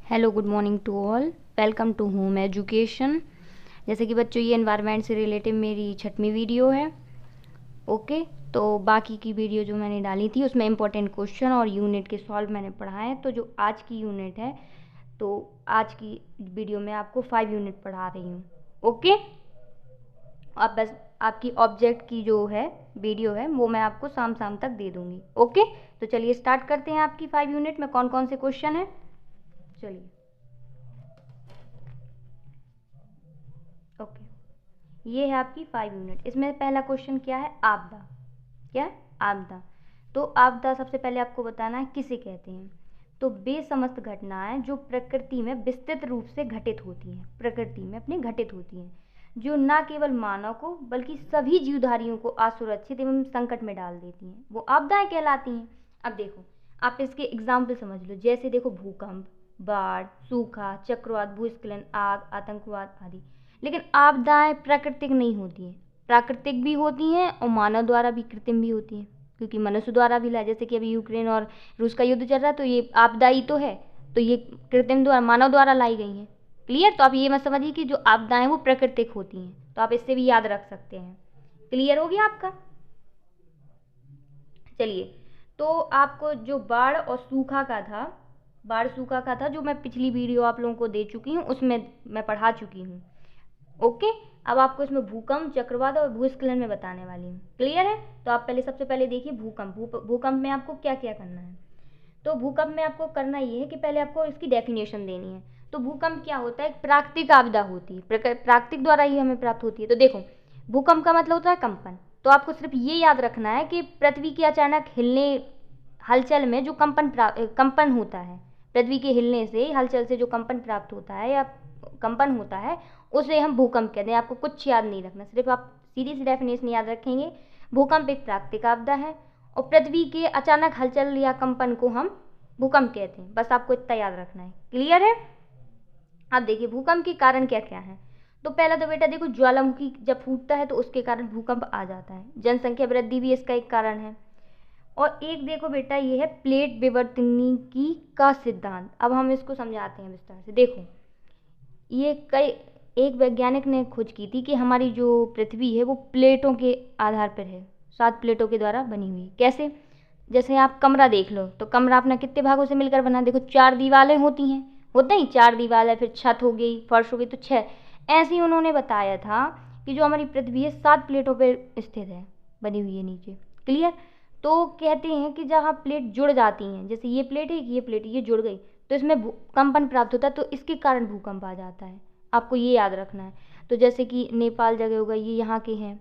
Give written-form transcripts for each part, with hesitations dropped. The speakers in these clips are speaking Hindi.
Hello, good morning to all. Welcome to home education. जैसे कि बच्चों, ये एनवायरनमेंट से रिलेटेड मेरी 6वीं वीडियो है। ओके, तो बाकी की वीडियो जो मैंने डाली थी उसमें इंपॉर्टेंट क्वेश्चन और यूनिट के सॉल्व मैंने पढ़ाए हैं। तो जो आज की यूनिट है, तो आज की वीडियो में आपको 5 यूनिट पढ़ा रही हूँ। ओके, अब बस आपकी ऑब्जेक्ट की जो है वीडियो है वो मैं आपको शाम शाम तक दे दूँगी। ओके, तो चलिए स्टार्ट करते हैं। आपकी 5 यूनिट में कौन कौन से क्वेश्चन हैं, चलिए। ओके, ये है आपकी 5 यूनिट। इसमें पहला क्वेश्चन क्या है? आपदा। क्या है? आपदा। तो आपदा सबसे पहले आपको बताना है किसे कहते हैं। तो वे समस्त घटनाएं जो प्रकृति में विस्तृत रूप से घटित होती हैं, प्रकृति में अपने घटित होती हैं, जो न केवल मानव को बल्कि सभी जीवधारियों को असुरक्षित एवं संकट में डाल देती हैं, वो आपदाएं कहलाती हैं। अब देखो, आप इसके एग्जाम्पल समझ लो। जैसे देखो, भूकंप, बाढ़, सूखा, चक्रवात, भूस्खलन, आग, आतंकवाद आदि। लेकिन आपदाएं प्राकृतिक नहीं होती हैं, प्राकृतिक भी होती हैं और मानव द्वारा भी, कृत्रिम भी होती हैं, क्योंकि मनुष्य द्वारा भी लाया। जैसे कि अभी यूक्रेन और रूस का युद्ध चल रहा है, तो ये आपदा ही तो है, तो ये कृत्रिम द्वारा, मानव द्वारा लाई गई हैं। क्लियर? तो आप ये मत समझिए कि जो आपदाएं वो प्राकृतिक होती हैं, तो आप इससे भी याद रख सकते हैं। क्लियर हो गया आपका? चलिए, तो आपको जो बाढ़ और सूखा का था, बाढ़ सूखा का था, जो मैं पिछली वीडियो आप लोगों को दे चुकी हूँ, उसमें मैं पढ़ा चुकी हूँ। ओके, अब आपको इसमें भूकंप, चक्रवात और भूस्खलन में बताने वाली हूँ। क्लियर है? तो आप पहले, सबसे पहले देखिए भूकंप। भूकंप में आपको क्या क्या करना है। तो भूकंप में आपको करना ये है कि पहले आपको इसकी डेफिनेशन देनी है। तो भूकंप क्या होता है? एक प्राकृतिक आपदा होती है, प्राकृतिक द्वारा ही हमें प्राप्त होती है। तो देखो, भूकंप का मतलब होता है कंपन। तो आपको सिर्फ ये याद रखना है कि पृथ्वी के अचानक हिलने, हलचल में जो कंपन होता है, पृथ्वी के हिलने से, हलचल से जो कंपन प्राप्त होता है या कंपन होता है, उसे हम भूकंप कहते हैं। आपको कुछ याद नहीं रखना, सिर्फ आप सीधी सी डेफिनेशन याद रखेंगे। भूकंप एक प्राकृतिक आपदा है और पृथ्वी के अचानक हलचल या कंपन को हम भूकंप कहते हैं। बस आपको इतना याद रखना है। क्लियर है? अब देखिए, भूकंप के कारण क्या क्या है। तो पहला तो बेटा देखो, ज्वालामुखी जब फूटता है तो उसके कारण भूकंप आ जाता है। जनसंख्या वृद्धि भी इसका एक कारण है। और एक देखो बेटा, ये है प्लेट विवर्तनिकी का सिद्धांत। अब हम इसको समझाते हैं विस्तार से। देखो, ये कई, एक वैज्ञानिक ने खोज की थी कि हमारी जो पृथ्वी है वो प्लेटों के आधार पर है, 7 प्लेटों के द्वारा बनी हुई। कैसे? जैसे आप कमरा देख लो, तो कमरा अपना कितने भागों से मिलकर बना। देखो, 4 दीवारें होती हैं, होता ही 4 दीवारें, फिर छत हो गई, फर्श हो गई, तो 6। ऐसे ही उन्होंने बताया था कि जो हमारी पृथ्वी है 7 प्लेटों पर स्थित है, बनी हुई है नीचे। क्लियर? तो कहते हैं कि जहाँ प्लेट जुड़ जाती हैं, जैसे ये प्लेट है, ये प्लेट, ये जुड़ गई, तो इसमें कंपन प्राप्त होता है, तो इसके कारण भूकंप आ जाता है। आपको ये याद रखना है। तो जैसे कि नेपाल जगह होगा, ये यहाँ के हैं।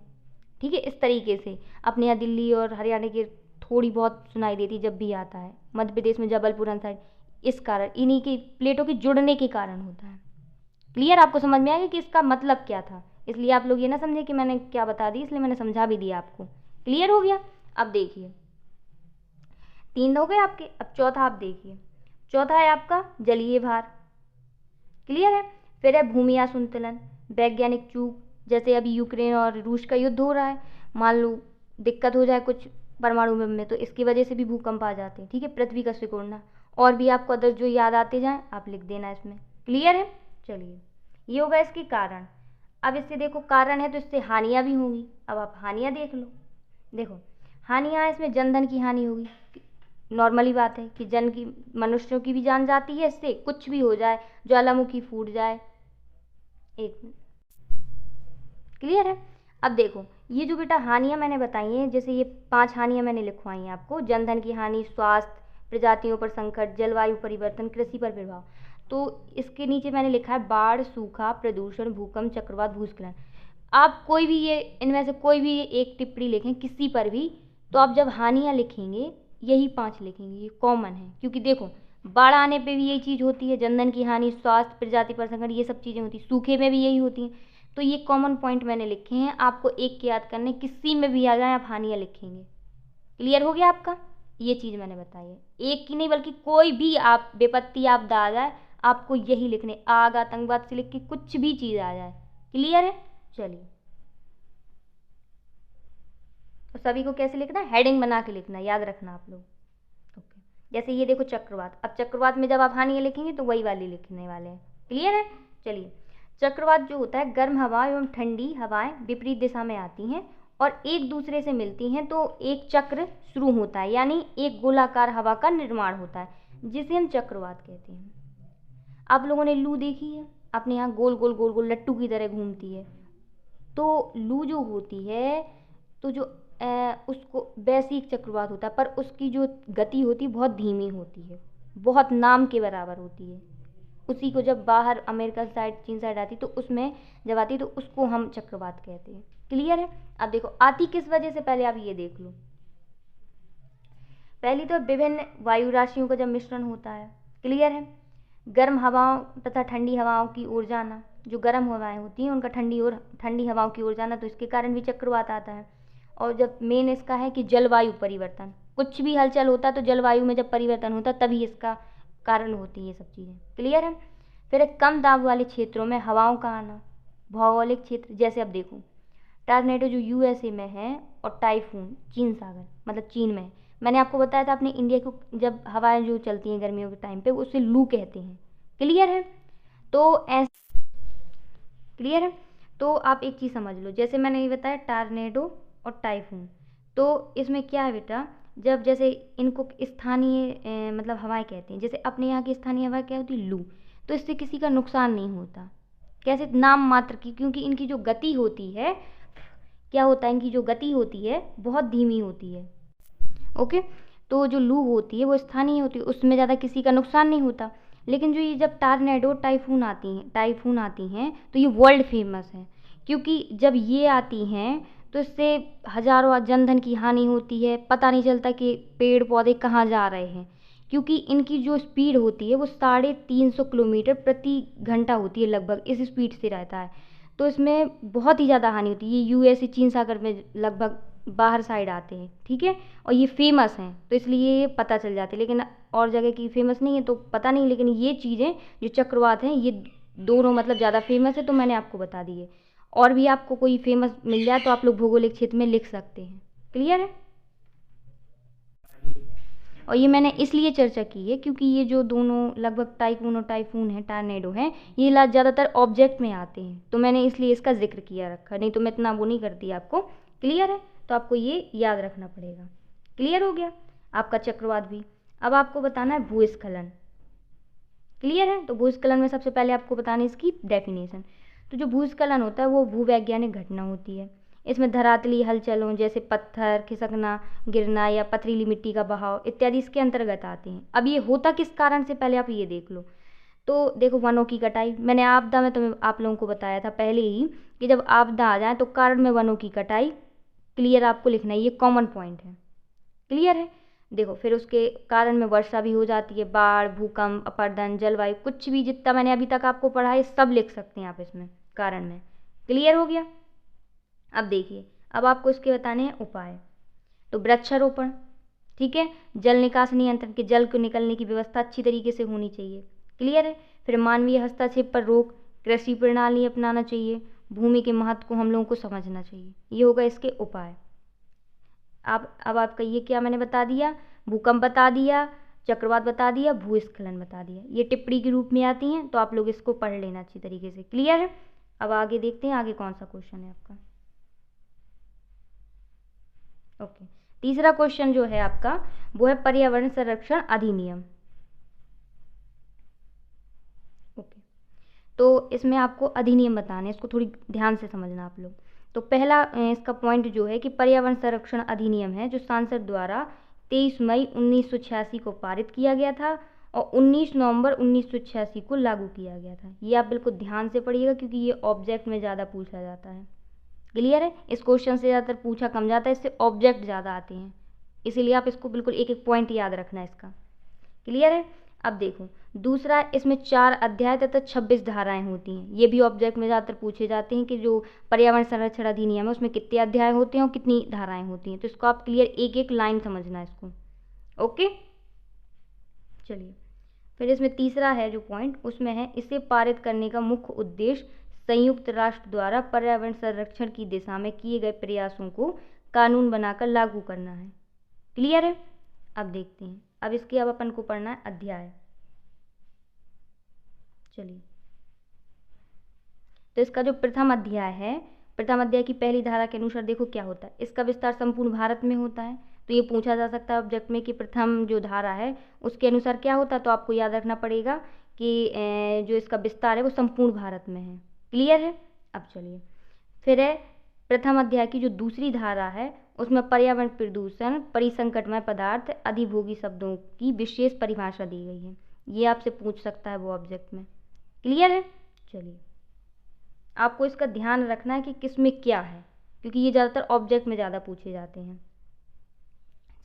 ठीक है? इस तरीके से अपने यहाँ दिल्ली और हरियाणा के थोड़ी बहुत सुनाई देती जब भी आता है। मध्य प्रदेश में जबलपुर साइड, इस कारण, इन्हीं की प्लेटों के जुड़ने के कारण होता है। क्लियर? आपको समझ में आएगा कि इसका मतलब क्या था। इसलिए आप लोग ये ना समझे कि मैंने क्या बता दी, इसलिए मैंने समझा भी दिया आपको। क्लियर हो गया? अब देखिए, 3 हो गए आपके। अब चौथा आप देखिए, चौथा है आपका जलीय भार। क्लियर है? फिर है भूमि असंतुलन, वैज्ञानिक चूक। जैसे अभी यूक्रेन और रूस का युद्ध हो रहा है, मान लो दिक्कत हो जाए कुछ परमाणु बम में, तो इसकी वजह से भी भूकंप आ जाते हैं। ठीक है? पृथ्वी का सिकुड़ना। और भी आपको अदर जो याद आते जाएं, आप लिख देना इसमें। क्लियर है? चलिए, ये होगा इसके कारण। अब इससे देखो, कारण है तो इससे हानियाँ भी होंगी। अब आप हानियाँ देख लो। देखो, हानियाँ, इसमें जनधन की हानि होगी। नॉर्मली बात है कि जन की, मनुष्यों की भी जान जाती है इससे, कुछ भी हो जाए, ज्वालामुखी फूट जाए। एक मिनट। क्लियर है? अब देखो, ये जो बेटा हानियां मैंने बताई हैं, जैसे ये 5 हानियां मैंने लिखवाई हैं आपको। जनधन की हानि, स्वास्थ्य, प्रजातियों पर संकट, जलवायु परिवर्तन, कृषि पर प्रभाव। तो इसके नीचे मैंने लिखा है बाढ़, सूखा, प्रदूषण, भूकंप, चक्रवात, भूस्खलन। आप कोई भी ये, इनमें से कोई भी एक टिप्पणी लिखें किसी पर भी, तो आप जब हानियां लिखेंगे यही 5 लिखेंगे। ये कॉमन है, क्योंकि देखो, बाढ़ आने पे भी यही चीज़ होती है, जनधन की हानि, स्वास्थ्य, प्रजाति पर संकट, ये सब चीज़ें होती हैं। सूखे में भी यही होती हैं। तो ये कॉमन पॉइंट मैंने लिखे हैं, आपको एक के याद करने, किसी में भी आ जाए आप हानियाँ लिखेंगे। क्लियर हो गया आपका? ये चीज़ मैंने बताई है, एक की नहीं बल्कि कोई भी आप विपत्ति आपदा आ जाए, आपको यही लिखने। आग, आतंकवाद से लिख के कुछ भी चीज़ आ जाए। क्लियर है? चलिए, तो सभी को कैसे लिखना है? हेडिंग बना के लिखना, याद रखना आप लोग। ओके, जैसे ये देखो चक्रवात, अब चक्रवात में जब आप हानि लिखेंगे तो वही वाली लिखने वाले हैं। क्लियर है? चलिए, चक्रवात जो होता है, गर्म हवा एवं ठंडी हवाएं विपरीत दिशा में आती हैं और एक दूसरे से मिलती हैं तो एक चक्र शुरू होता है, यानी एक गोलाकार हवा का निर्माण होता है, जिसे हम चक्रवात कहते हैं। आप लोगों ने लू देखी है, अपने यहाँ गोल गोल गोल गोल लट्टू की तरह घूमती है। तो लू जो होती है, तो जो उसको वैसी एक चक्रवात होता है, पर उसकी जो गति होती है बहुत धीमी होती है, बहुत नाम के बराबर होती है। उसी को जब बाहर अमेरिका साइड, चीन साइड आती तो उसमें जब आती तो उसको हम चक्रवात कहते हैं। क्लियर है? अब देखो आती किस वजह से, पहले आप ये देख लो। पहली तो विभिन्न वायु राशियों का जब मिश्रण होता है। क्लियर है? गर्म हवाओं तथा ठंडी हवाओं की ओर जाना, जो गर्म हवाएं होती हैं उनका ठंडी हवाओं की ओर जाना, तो इसके कारण भी चक्रवात आता है। और जब मेन इसका है कि जलवायु परिवर्तन, कुछ भी हलचल होता है तो जलवायु में जब परिवर्तन होता है तभी इसका कारण होती है ये सब चीज़ें। क्लियर है? फिर एक कम दाब वाले क्षेत्रों में हवाओं का आना, भौगोलिक क्षेत्र, जैसे अब देखो टॉर्नेडो जो यूएसए में है और टाइफून चीन सागर मतलब चीन में है। मैंने आपको बताया था अपने इंडिया को जब हवाएं जो चलती हैं गर्मियों के टाइम पे उसे लू कहते हैं। क्लियर है? तो ऐसे क्लियर है? तो आप एक चीज़ समझ लो, जैसे मैंने ये बताया टॉर्नेडो और टाइफून, तो इसमें क्या है बेटा, जब जैसे इनको स्थानीय मतलब हवाएं कहते हैं, जैसे अपने यहाँ की स्थानीय हवा क्या होती है, लू, तो इससे किसी का नुकसान नहीं होता। कैसे? नाम मात्र की, क्योंकि इनकी जो गति होती है, क्या होता है, इनकी जो गति होती है बहुत धीमी होती है। ओके, तो जो लू होती है वो स्थानीय होती है, उसमें ज़्यादा किसी का नुकसान नहीं होता। लेकिन जो ये जब टॉर्नेडो टाइफून आती हैं तो ये वर्ल्ड फेमस है, क्योंकि जब ये आती हैं तो इससे हजारों जनधन की हानि होती है, पता नहीं चलता कि पेड़ पौधे कहाँ जा रहे हैं, क्योंकि इनकी जो स्पीड होती है वो 350 किलोमीटर प्रति घंटा होती है, लगभग इस स्पीड से रहता है। तो इसमें बहुत ही ज़्यादा हानि होती है। ये यूएसए चीन सागर में लगभग बाहर साइड आते हैं, ठीक है, और ये फेमस हैं तो इसलिए ये पता चल जाते हैं, लेकिन और जगह की फेमस नहीं है तो पता नहीं। लेकिन ये चीज़ें जो चक्रवात हैं ये दोनों मतलब ज़्यादा फेमस है, तो मैंने आपको बता दी है। और भी आपको कोई फेमस मिल जाए तो आप लोग भौगोलिक क्षेत्र में लिख सकते हैं। क्लियर है? और ये मैंने इसलिए चर्चा की है क्योंकि ये जो दोनों लगभग टाइफून है, टॉर्नेडो हैं, ये ज़्यादातर ऑब्जेक्ट में आते हैं, तो मैंने इसलिए इसका जिक्र किया रखा, नहीं तो मैं इतना वो नहीं करती आपको। क्लियर है? तो आपको ये याद रखना पड़ेगा। क्लियर हो गया आपका चक्रवात भी। अब आपको बताना है भूस्खलन। क्लियर है? तो भूस्खलन में सबसे पहले आपको बताना है इसकी डेफिनेशन। तो जो भूस्खलन होता है वो भूवैज्ञानिक घटना होती है। इसमें धरातली हलचलों जैसे पत्थर खिसकना, गिरना या पथरीली मिट्टी का बहाव इत्यादि इसके अंतर्गत आते हैं। अब ये होता किस कारण से, पहले आप ये देख लो। तो देखो वनों की कटाई, मैंने आपदा में तुम्हें आप लोगों को बताया था पहले ही कि जब आपदा आ जाए तो कारण में वनों की कटाई। क्लियर? आपको लिखना है, ये कॉमन पॉइंट है। क्लियर है? देखो फिर उसके कारण में वर्षा भी हो जाती है, बाढ़, भूकंप, अपरदन, जलवायु, कुछ भी जितना मैंने अभी तक आपको पढ़ा है सब लिख सकते हैं आप इसमें कारण में। क्लियर हो गया? अब देखिए, अब आपको इसके बताने हैं उपाय। तो वृक्षारोपण, ठीक है, जल निकास नियंत्रण, के जल को निकलने की व्यवस्था अच्छी तरीके से होनी चाहिए। क्लियर है? फिर मानवीय हस्तक्षेप पर रोक, कृषि प्रणाली अपनाना चाहिए, भूमि के महत्व को हम लोगों को समझना चाहिए। ये होगा इसके उपाय। अब आपका ये क्या मैंने बता दिया, भूकंप बता दिया, चक्रवात बता दिया, भूस्खलन बता दिया, ये टिप्पणी के रूप में आती हैं, तो आप लोग इसको पढ़ लेना अच्छी तरीके से। क्लियर है? अब आगे देखते हैं आगे कौन सा क्वेश्चन है आपका। ओके, तीसरा क्वेश्चन जो है आपका वो है पर्यावरण संरक्षण अधिनियम। ओके, तो इसमें आपको अधिनियम बताने, इसको थोड़ी ध्यान से समझना आप लोग। तो पहला इसका पॉइंट जो है कि पर्यावरण संरक्षण अधिनियम है जो संसद द्वारा 23 मई 1986 को पारित किया गया था और 19 नवंबर 1986 को लागू किया गया था। ये आप बिल्कुल ध्यान से पढ़िएगा क्योंकि ये ऑब्जेक्ट में ज़्यादा पूछा जाता है। क्लियर है? इस क्वेश्चन से ज़्यादातर पूछा कम जाता है, इससे ऑब्जेक्ट ज़्यादा आते हैं, इसीलिए आप इसको बिल्कुल एक एक पॉइंट याद रखना है इसका। क्लियर है? अब देखो दूसरा, इसमें 4 अध्याय तथा 26 धाराएं होती हैं। ये भी ऑब्जेक्ट में ज़्यादातर पूछे जाते हैं कि जो पर्यावरण संरक्षण अधिनियम है उसमें कितने अध्याय होते हैं और कितनी धाराएं होती हैं, तो इसको आप क्लियर एक एक लाइन समझना है इसको। ओके, चलिए फिर इसमें तीसरा है जो पॉइंट, उसमें है इसे पारित करने का मुख्य उद्देश्य संयुक्त राष्ट्र द्वारा पर्यावरण संरक्षण की दिशा में किए गए प्रयासों को कानून बनाकर लागू करना है। क्लियर है? अब देखते हैं अब इसके अब अपन को पढ़ना है अध्याय। चलिए, तो इसका जो प्रथम अध्याय है, प्रथम अध्याय की पहली धारा के अनुसार देखो क्या होता है। इसका विस्तार संपूर्ण भारत में होता है। तो ये पूछा जा सकता है ऑब्जेक्ट में कि प्रथम जो धारा है उसके अनुसार क्या होता है। तो आपको याद रखना पड़ेगा कि जो इसका विस्तार है वो संपूर्ण भारत में है। क्लियर है। अब चलिए, फिर है प्रथम अध्याय की जो दूसरी धारा है उसमें पर्यावरण प्रदूषण, परिसंकटमय पदार्थ, अधिभोगी शब्दों की विशेष परिभाषा दी गई है। ये आपसे पूछ सकता है वो ऑब्जेक्ट में। क्लियर है। चलिए, आपको इसका ध्यान रखना है कि किस में क्या है, क्योंकि ये ज़्यादातर ऑब्जेक्ट में ज़्यादा पूछे जाते हैं।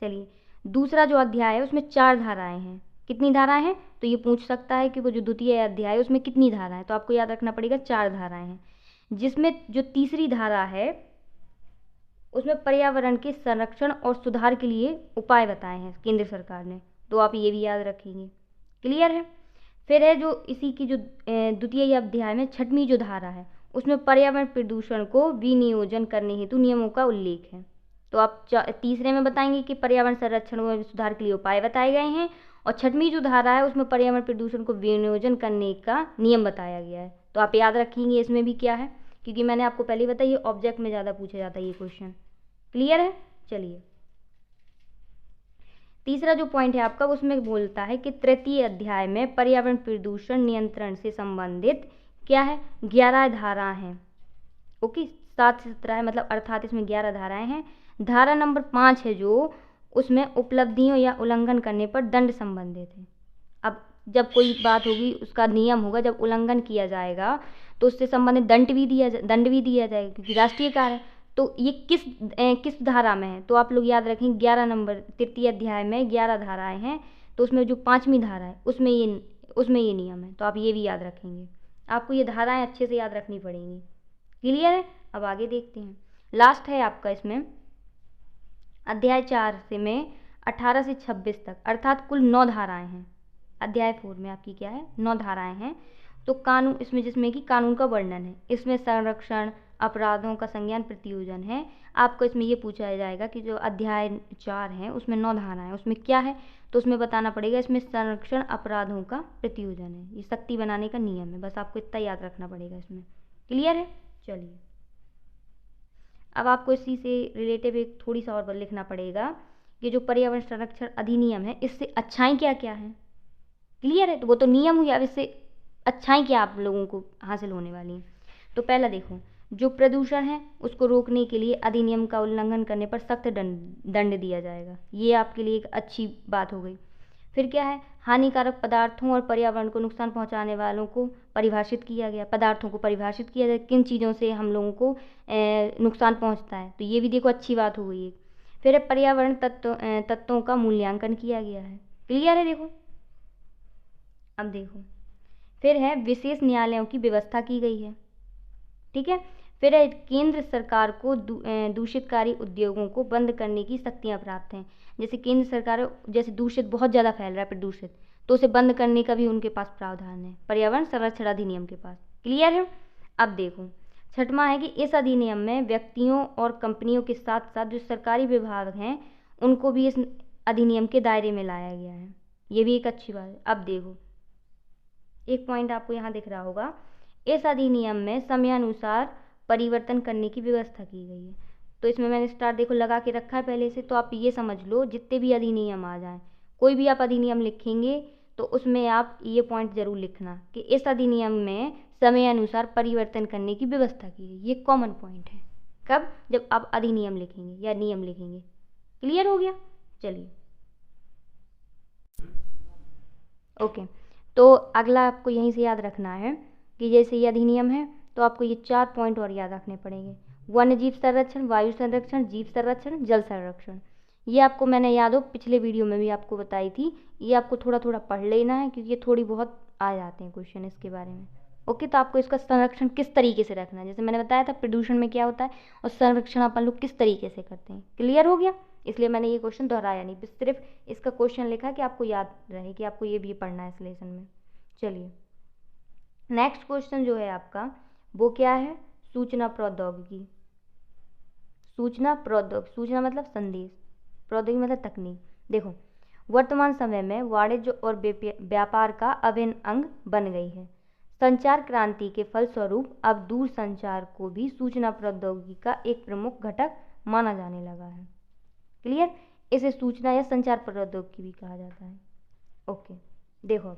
चलिए, दूसरा जो अध्याय है उसमें 4 धाराएं हैं। कितनी धाराएं हैं, तो ये पूछ सकता है कि वो जो द्वितीय अध्याय है उसमें कितनी धाराएं हैं। तो आपको याद रखना पड़ेगा 4 धाराएं हैं, जिसमें जो तीसरी धारा है उसमें पर्यावरण के संरक्षण और सुधार के लिए उपाय बताए हैं केंद्र सरकार ने। तो आप ये भी याद रखेंगे। क्लियर है। फिर है जो इसी की जो द्वितीय अध्याय में छठवीं जो धारा है उसमें पर्यावरण प्रदूषण को विनियोजन करने हेतु नियमों का उल्लेख है। तो आप तीसरे में बताएंगे कि पर्यावरण संरक्षण व सुधार के लिए उपाय बताए गए हैं, और छठवीं जो धारा है उसमें पर्यावरण प्रदूषण को विनियोजन करने का नियम बताया गया है। तो आप याद रखेंगे इसमें भी क्या है, क्योंकि मैंने आपको पहले बताया ये ऑब्जेक्ट में ज़्यादा पूछा जाता है ये क्वेश्चन। क्लियर है। चलिए, तीसरा जो पॉइंट है आपका उसमें बोलता है कि तृतीय अध्याय में पर्यावरण प्रदूषण नियंत्रण से संबंधित क्या है, 11 धाराएं हैं। ओके, 7 से 17 है, मतलब अर्थात इसमें 11 धाराएं हैं। धारा नंबर 5 है जो उसमें उपलब्धियों या उल्लंघन करने पर दंड संबंधित है। अब जब कोई बात होगी उसका नियम होगा, जब उल्लंघन किया जाएगा तो उससे संबंधित दंड भी दिया जाएगा, क्योंकि राष्ट्रीय कार्य है। तो ये किस धारा में है, तो आप लोग याद रखें 11 नंबर तृतीय अध्याय में 11 धाराएं हैं। तो उसमें जो 5वीं धारा है उसमें ये नियम है। तो आप ये भी याद रखेंगे। आपको ये धाराएं अच्छे से याद रखनी पड़ेंगी। क्लियर है। अब आगे देखते हैं। लास्ट है आपका इसमें अध्याय 4 से में 18 से 26 तक, अर्थात कुल 9 धाराएं हैं। अध्याय 4 में आपकी क्या है, 9 धाराएं हैं। तो कानून इसमें, जिसमें कि कानून का वर्णन है, इसमें संरक्षण, अपराधों का संज्ञान, प्रतियोजन है। आपको इसमें ये पूछा जाएगा कि जो अध्याय 4 है उसमें 9 धाराएं हैं, उसमें क्या है, तो उसमें बताना पड़ेगा इसमें संरक्षण, अपराधों का प्रतियोजन है। ये शक्ति बनाने का नियम है। बस आपको इतना याद रखना पड़ेगा इसमें। क्लियर है। चलिए, अब आपको इसी से रिलेटिव एक थोड़ी सा और लिखना पड़ेगा कि जो पर्यावरण संरक्षण अधिनियम है इससे अच्छाई क्या क्या है। क्लियर है। तो वो तो नियम हुई, अब इससे अच्छाई क्या आप लोगों को हासिल होने वाली हैं। तो पहला देखो, जो प्रदूषण है उसको रोकने के लिए अधिनियम का उल्लंघन करने पर सख्त दंड दिया जाएगा। ये आपके लिए एक अच्छी बात हो गई। फिर क्या है, हानिकारक पदार्थों और पर्यावरण को नुकसान पहुंचाने वालों को परिभाषित किया गया। पदार्थों को परिभाषित किया जाए, किन चीज़ों से हम लोगों को नुकसान पहुंचता है। तो ये भी देखो अच्छी बात हो गई है। फिर है पर्यावरण तत्वों का मूल्यांकन किया गया है। क्लियर है। देखो, अब देखो, फिर है विशेष न्यायालयों की व्यवस्था की गई है। ठीक है। फिर है केंद्र सरकार को दूषितकारी उद्योगों को बंद करने की शक्तियां प्राप्त हैं। जैसे केंद्र सरकार, जैसे दूषित बहुत ज़्यादा फैल रहा है प्रदूषित, तो उसे बंद करने का भी उनके पास प्रावधान है, पर्यावरण संरक्षण अधिनियम के पास। क्लियर है। अब देखो, छठवां है कि इस अधिनियम में व्यक्तियों और कंपनियों के साथ साथ जो सरकारी विभाग हैं उनको भी इस अधिनियम के दायरे में लाया गया है। ये भी एक अच्छी बात है। अब देखो, एक पॉइंट आपको यहाँ दिख रहा होगा, इस अधिनियम में समयानुसार परिवर्तन करने की व्यवस्था की गई है। तो इसमें मैंने स्टार देखो लगा के रखा है पहले से। तो आप ये समझ लो, जितने भी अधिनियम आ जाएं, कोई भी आप अधिनियम लिखेंगे तो उसमें आप ये पॉइंट जरूर लिखना कि इस अधिनियम में समय अनुसार परिवर्तन करने की व्यवस्था की गई। ये कॉमन पॉइंट है। कब, जब आप अधिनियम लिखेंगे या नियम लिखेंगे। क्लियर हो गया। चलिए, ओके। तो अगला आपको यहीं से याद रखना है कि जैसे ये अधिनियम है तो आपको ये 4 पॉइंट और याद रखने पड़ेंगे। वन्य जीव संरक्षण, वायु संरक्षण, जीव संरक्षण, जल संरक्षण। ये आपको मैंने याद हो पिछले वीडियो में भी आपको बताई थी। ये आपको थोड़ा थोड़ा पढ़ लेना है, क्योंकि ये थोड़ी बहुत आ जाते हैं क्वेश्चन इसके बारे में। ओके, तो आपको इसका संरक्षण किस तरीके से रखना है, जैसे मैंने बताया था प्रदूषण में क्या होता है, और संरक्षण अपन लोग किस तरीके से करते हैं। क्लियर हो गया। इसलिए मैंने ये क्वेश्चन दोहराया नहीं, सिर्फ इसका क्वेश्चन लिखा कि आपको याद रहे कि आपको ये भी पढ़ना है इस लेसन में। चलिए, नेक्स्ट क्वेश्चन जो है आपका वो क्या है, सूचना प्रौद्योगिकी। सूचना मतलब संदेश, प्रौद्योगिकी मतलब तकनीक। देखो, वर्तमान समय में वाणिज्य और व्यापार का अभिन्न अंग बन गई है। संचार क्रांति के फलस्वरूप अब दूर संचार को भी सूचना प्रौद्योगिकी का एक प्रमुख घटक माना जाने लगा है। क्लियर? इसे सूचना या संचार प्रौद्योगिकी भी कहा जाता है। ओके, देखो,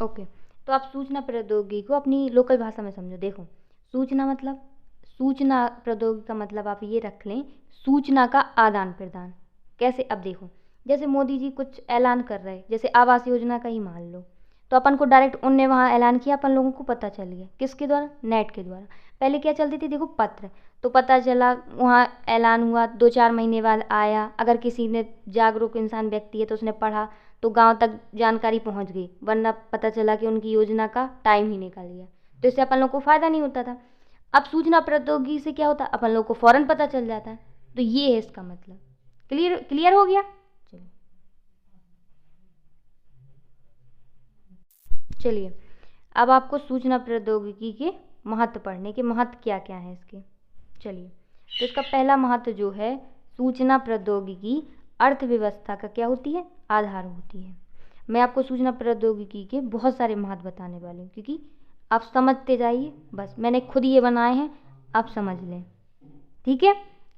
ओके, तो आप सूचना प्रौद्योगिकी को अपनी लोकल भाषा में समझो। देखो, सूचना प्रौद्योगिकी का मतलब आप ये रख लें, सूचना का आदान प्रदान। कैसे? अब देखो, जैसे मोदी जी कुछ ऐलान कर रहे, जैसे आवास योजना का ही मान लो, तो अपन को डायरेक्ट उनने वहाँ ऐलान किया, अपन लोगों को पता चल गया। किसके द्वारा? नेट के द्वारा। पहले क्या चलती थी? देखो, पत्र, तो पता चला, वहाँ ऐलान हुआ, 2-4 महीने बाद आया। अगर किसी ने जागरूक इंसान व्यक्ति है तो उसने पढ़ा, तो गांव तक जानकारी पहुंच गई, वरना पता चला कि उनकी योजना का टाइम ही निकल गया, तो इससे अपन लोग को फायदा नहीं होता था। अब सूचना प्रौद्योगिकी से क्या होता है? अपन लोग को फौरन पता चल जाता है। तो ये है इसका मतलब। क्लियर हो गया? चलिए, अब आपको सूचना प्रौद्योगिकी के महत्व पढ़ने के, महत्व क्या क्या है इसके। चलिए, तो इसका पहला महत्व जो है, सूचना प्रौद्योगिकी अर्थव्यवस्था का क्या होती है? आधार होती है। मैं आपको सूचना प्रौद्योगिकी के बहुत सारे महत्व बताने वाली हूँ, क्योंकि आप समझते जाइए, बस मैंने खुद ये बनाए हैं, आप समझ लें। ठीक है?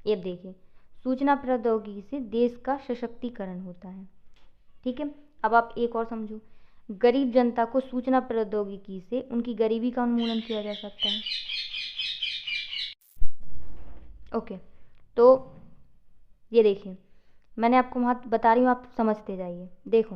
ये देखिए, सूचना प्रौद्योगिकी से देश का सशक्तिकरण होता है। ठीक है? अब आप एक और समझो, गरीब जनता को सूचना प्रौद्योगिकी से उनकी गरीबी का उन्मूलन किया जा सकता है। ओके, तो ये देखिए, मैंने आपको महत्व बता रही हूँ, आप समझते जाइए। देखो,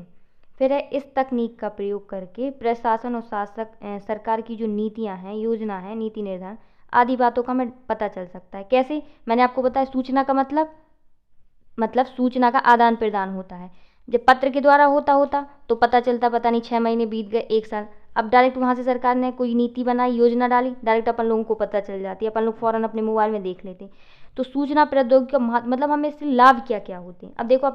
फिर है, इस तकनीक का प्रयोग करके प्रशासन और शासक सरकार की जो नीतियाँ हैं, योजना है, नीति निर्धारण आदि बातों का हमें पता चल सकता है। कैसे? मैंने आपको बताया, सूचना का मतलब सूचना का आदान प्रदान होता है। जब पत्र के द्वारा होता तो पता चलता, पता नहीं 6 महीने बीत गए, 1 साल। अब डायरेक्ट वहाँ से सरकार ने कोई नीति बनाई, योजना डाली, डायरेक्ट अपन लोगों को पता चल जाती है, अपन लोग फ़ौरन अपने मोबाइल में देख लेते हैं। तो सूचना प्रौद्योगिकी का मतलब हमें इससे लाभ क्या क्या होते हैं। अब देखो,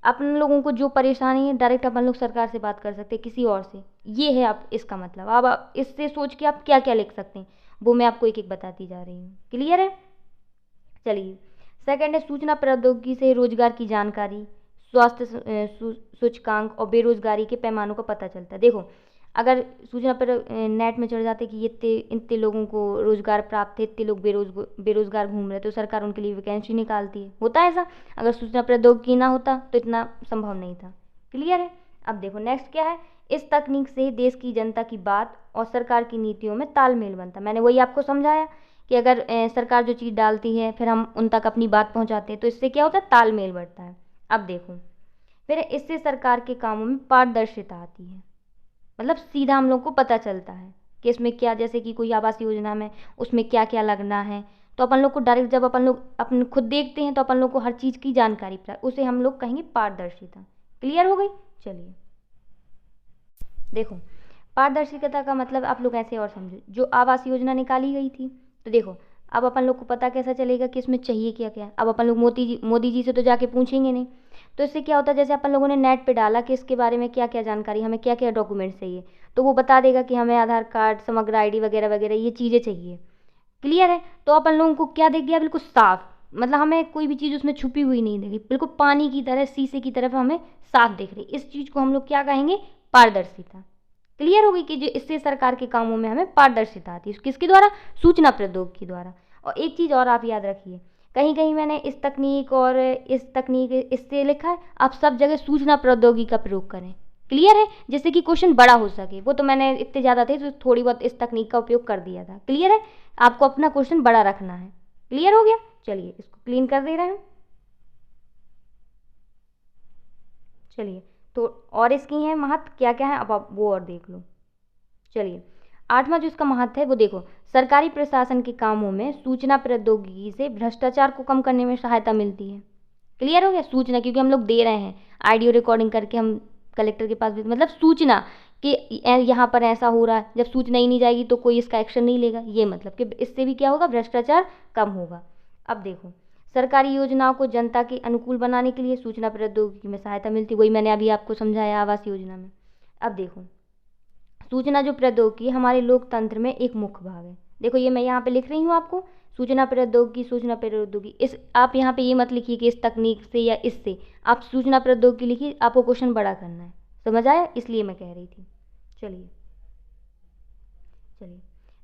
अपन लोगों को जो परेशानी है, डायरेक्ट अपन लोग सरकार से बात कर सकते हैं, किसी और से। ये है आप इसका मतलब। अब आप इससे सोच के आप क्या क्या लिख सकते हैं, वो मैं आपको एक एक बताती जा रही हूँ। क्लियर है? चलिए, सेकंड है, सूचना प्रौद्योगिकी से रोजगार की जानकारी, स्वास्थ्य सूचकांक और बेरोजगारी के पैमानों का पता चलता है। देखो, अगर सूचना पर नेट में चढ़ जाते कि ये इतने लोगों को रोजगार प्राप्त है, इतने लोग बेरोजगार घूम रहे, तो सरकार उनके लिए वैकेंसी निकालती है। होता है ऐसा। अगर सूचना प्रौद्योगिकी ना होता तो इतना संभव नहीं था। क्लियर है? अब देखो, नेक्स्ट क्या है, इस तकनीक से देश की जनता की बात और सरकार की नीतियों में तालमेल बनता। मैंने वही आपको समझाया कि अगर सरकार जो चीज़ डालती है, फिर हम उन तक अपनी बात पहुंचाते हैं, तो इससे क्या होता है? तालमेल बढ़ता है। अब देखो, फिर इससे सरकार के कामों में पारदर्शिता आती है। मतलब सीधा हम लोग को पता चलता है कि इसमें क्या, जैसे कि कोई आवास योजना में उसमें क्या क्या लगना है, तो अपन लोग को डायरेक्ट, जब अपन लोग अपन खुद देखते हैं, तो अपन लोग को हर चीज़ की जानकारी प्राप्त, उसे हम लोग कहेंगे पारदर्शिता। क्लियर हो गई? चलिए, देखो, पारदर्शिता का मतलब आप लोग ऐसे और समझो, जो आवास योजना निकाली गई थी, तो देखो, अब अपन लोग को पता कैसा चलेगा कि इसमें चाहिए क्या क्या। अब अपन लोग मोदी जी से तो जाके पूछेंगे नहीं, तो इससे क्या होता है, जैसे अपन लोगों ने नेट पे डाला कि इसके बारे में क्या क्या जानकारी, हमें क्या क्या डॉक्यूमेंट्स चाहिए, तो वो बता देगा कि हमें आधार कार्ड, समग्र आईडी वगैरह वगैरह ये चीज़ें चाहिए। क्लियर है? तो अपन लोगों को क्या दिख गया? बिल्कुल साफ। मतलब हमें कोई भी चीज़ उसमें छुपी हुई नहीं दिखी, बिल्कुल पानी की तरह, शीशे की तरफ हमें साफ दिख रही। इस चीज़ को हम लोग क्या कहेंगे? पारदर्शिता। क्लियर हो गई कि जो इससे सरकार के कामों में हमें पारदर्शिता आती है। किसके द्वारा? सूचना प्रौद्योगिकी द्वारा। और एक चीज़ और आप याद रखिए, कहीं कहीं मैंने इस तकनीक इससे लिखा है, आप सब जगह सूचना प्रौद्योगिकी का प्रयोग करें। क्लियर है? जिससे कि क्वेश्चन बड़ा हो सके। वो तो मैंने इतने ज़्यादा थे तो थोड़ी बहुत इस तकनीक का उपयोग कर दिया था। क्लियर है? आपको अपना क्वेश्चन बड़ा रखना है। क्लियर हो गया? चलिए, इसको क्लीन कर दे रहे हैं। चलिए, तो और इसकी हैं महत्व क्या क्या है, अब आप वो और देख लो। चलिए, 8वां जो इसका महत्व है वो देखो, सरकारी प्रशासन के कामों में सूचना प्रौद्योगिकी से भ्रष्टाचार को कम करने में सहायता मिलती है। क्लियर हो गया? सूचना, क्योंकि हम लोग दे रहे हैं ऑडियो रिकॉर्डिंग करके, हम कलेक्टर के पास भी, मतलब सूचना कि यहाँ पर ऐसा हो रहा है, जब सूचना ही नहीं जाएगी तो कोई इसका एक्शन नहीं लेगा। ये मतलब कि इससे भी क्या होगा? भ्रष्टाचार कम होगा। अब देखो, सरकारी योजनाओं को जनता के अनुकूल बनाने के लिए सूचना प्रौद्योगिकी में सहायता मिलती है। वही मैंने अभी आपको समझाया आवास योजना में। अब देखो, सूचना जो प्रौद्योगिकी हमारे लोकतंत्र में एक मुख्य भाग है। देखो, ये मैं यहाँ पे लिख रही हूँ आपको, सूचना प्रौद्योगिकी इस आप यहाँ पे ये मत लिखिए कि इस तकनीक से या इससे, आप सूचना प्रौद्योगिकी लिखिए, आपको क्वेश्चन बड़ा करना है, समझ आया, इसलिए मैं कह रही थी। चलिए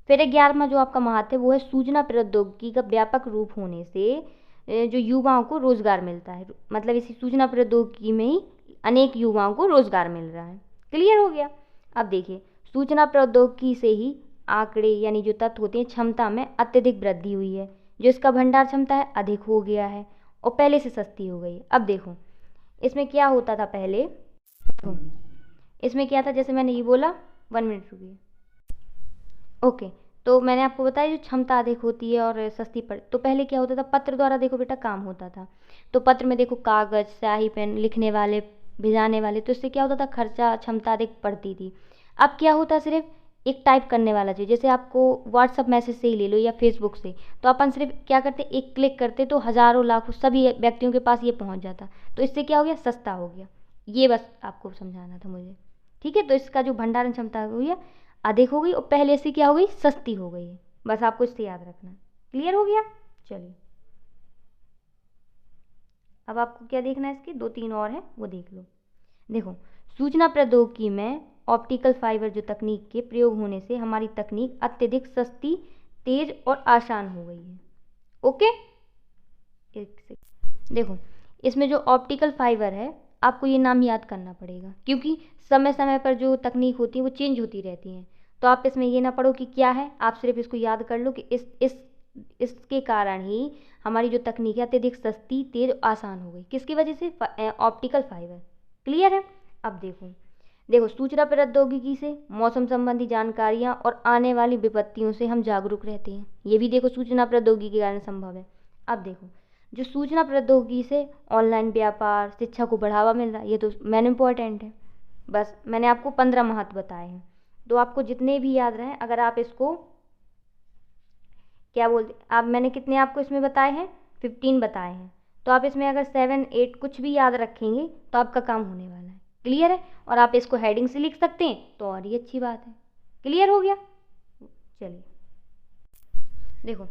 फिर 11वां जो आपका महत्व है वो है सूचना प्रौद्योगिकी का व्यापक रूप होने से जो युवाओं को रोजगार मिलता है, मतलब इसी सूचना प्रौद्योगिकी में ही अनेक युवाओं को रोजगार मिल रहा है। क्लियर हो गया। अब देखिए, सूचना प्रौद्योगिकी से ही आंकड़े यानी जो तत्व होते हैं क्षमता में अत्यधिक वृद्धि हुई है, जो इसका भंडार क्षमता है अधिक हो गया है और पहले से सस्ती हो गई है। अब देखो इसमें क्या होता था पहले, इसमें क्या था, जैसे मैंने ये बोला, 1 मिनट रुकिए, ओके। तो मैंने आपको बताया जो क्षमता अधिक होती है और सस्ती पड़, तो पहले क्या होता था, पत्र द्वारा देखो बेटा काम होता था, तो पत्र में देखो कागज, स्याही, पेन, लिखने वाले, भिजाने वाले, तो इससे क्या होता था, खर्चा, क्षमता अधिक पड़ती थी। अब क्या होता है, सिर्फ एक टाइप करने वाला चाहिए, जैसे आपको व्हाट्सअप मैसेज से ही ले लो या फेसबुक से, तो अपन सिर्फ क्या करते, एक क्लिक करते तो हज़ारों लाखों सभी व्यक्तियों के पास ये पहुंच जाता, तो इससे क्या हो गया, सस्ता हो गया। ये बस आपको समझाना था मुझे, ठीक है। तो इसका जो भंडारण क्षमता हुई है अधिक हो गई और पहले से क्या हो गई, सस्ती हो गई है, बस आपको इससे याद रखना। क्लियर हो गया। चलिए अब आपको क्या देखना है, इसके 2-3 और हैं वो देख लो। देखो, सूचना प्रौद्योगिकी में ऑप्टिकल फाइबर जो तकनीक के प्रयोग होने से हमारी तकनीक अत्यधिक सस्ती, तेज और आसान हो गई है। ओके, एक सेकंड, देखो इसमें जो ऑप्टिकल फाइबर है आपको ये नाम याद करना पड़ेगा, क्योंकि समय समय पर जो तकनीक होती है वो चेंज होती रहती हैं, तो आप इसमें ये ना पढ़ो कि क्या है, आप सिर्फ इसको याद कर लो कि इसके कारण ही हमारी जो तकनीक है अत्यधिक सस्ती, तेज, आसान हो गई। किसकी वजह से, ऑप्टिकल फाइबर। क्लियर है। अब देखो सूचना प्रौद्योगिकी से मौसम संबंधी जानकारियाँ और आने वाली विपत्तियों से हम जागरूक रहते हैं, ये भी देखो सूचना प्रौद्योगिकी के कारण संभव है। अब देखो जो सूचना प्रौद्योगिकी से ऑनलाइन व्यापार, शिक्षा को बढ़ावा मिल रहा है, ये तो मेन इम्पॉर्टेंट है। बस मैंने आपको 15 महत्व बताए हैं, तो आपको जितने भी याद रहें, अगर आप इसको क्या बोलते, आप मैंने कितने आपको इसमें बताए हैं, 15 बताए हैं, तो आप इसमें अगर 7, 8 कुछ भी याद रखेंगे तो आपका काम होने वाला है। क्लियर है। और आप इसको हेडिंग से लिख सकते हैं तो और ही अच्छी बात है। क्लियर हो गया। चलिए देखो,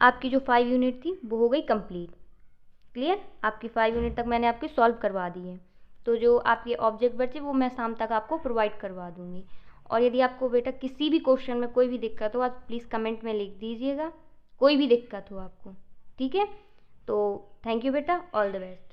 आपकी जो 5 यूनिट थी वो हो गई कंप्लीट। क्लियर, आपकी 5 यूनिट तक मैंने आपकी सॉल्व करवा दी है, तो जो आपके ऑब्जेक्ट बचे वो मैं शाम तक आपको प्रोवाइड करवा दूँगी। और यदि आपको बेटा किसी भी क्वेश्चन में कोई भी दिक्कत हो, आप प्लीज़ कमेंट में लिख दीजिएगा, कोई भी दिक्कत हो आपको, ठीक है। तो थैंक यू बेटा, ऑल द बेस्ट।